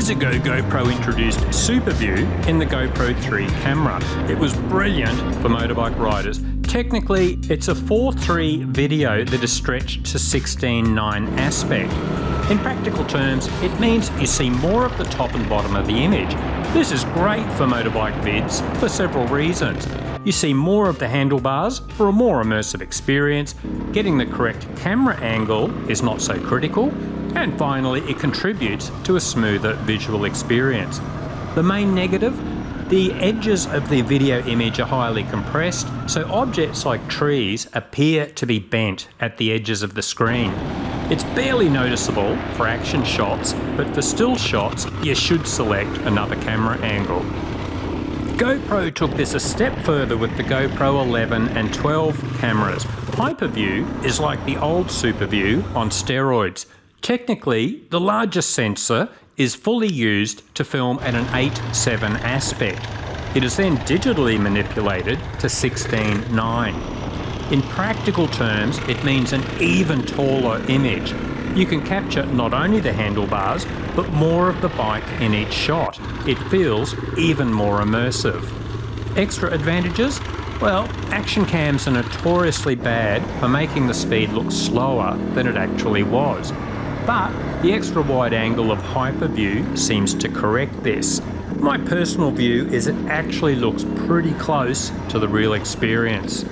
Years ago, GoPro introduced Hyperview in the GoPro 3 camera. It was brilliant for motorbike riders. Technically, it's a 4:3 video that is stretched to 16:9 aspect. In practical terms, it means you see more of the top and bottom of the image. This is great for motorbike vids for several reasons. You see more of the handlebars for a more immersive experience, getting the correct camera angle is not so critical, and finally it contributes to a smoother visual experience. The main negative? The edges of the video image are highly compressed, so objects like trees appear to be bent at the edges of the screen. It's barely noticeable for action shots, but for still shots you should select another camera angle. GoPro took this a step further with the GoPro 11 and 12 cameras. Hyperview is like the old Hyperview on steroids. Technically, the largest sensor is fully used to film at an 8:7 aspect. It is then digitally manipulated to 16:9. In practical terms, it means an even taller image. You can capture not only the handlebars, but more of the bike in each shot. It feels even more immersive. Extra advantages? Well, action cams are notoriously bad for making the speed look slower than it actually was. But the extra wide angle of Hyperview seems to correct this. My personal view is it actually looks pretty close to the real experience.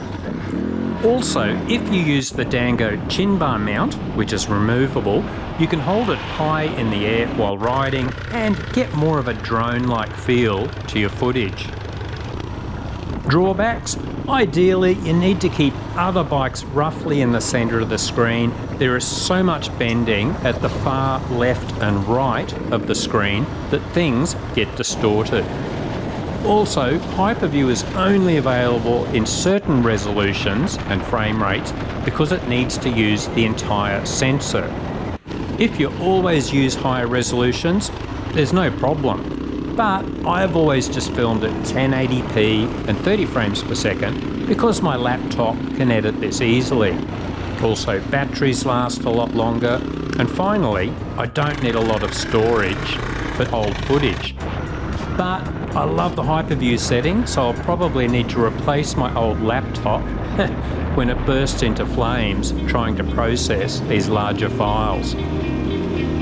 Also, if you use the Dango chin bar mount, which is removable, you can hold it high in the air while riding and get more of a drone-like feel to your footage. Drawbacks? Ideally, you need to keep other bikes roughly in the centre of the screen. There is so much bending at the far left and right of the screen that things get distorted. Also, Hyperview is only available in certain resolutions and frame rates because it needs to use the entire sensor. If you always use higher resolutions, there's no problem. But I've always just filmed at 1080p and 30 frames per second because my laptop can edit this easily. Also, batteries last a lot longer. And finally, I don't need a lot of storage for old footage. But I love the Hyperview setting, so I'll probably need to replace my old laptop when it bursts into flames trying to process these larger files.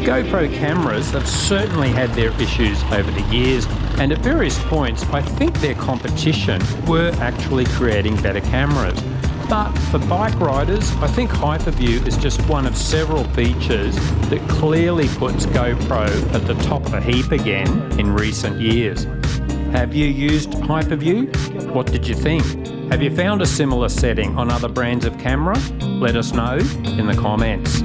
GoPro cameras have certainly had their issues over the years, and at various points I think their competition were actually creating better cameras. But for bike riders, I think Hyperview is just one of several features that clearly puts GoPro at the top of the heap again in recent years. Have you used Hyperview? What did you think? Have you found a similar setting on other brands of camera? Let us know in the comments.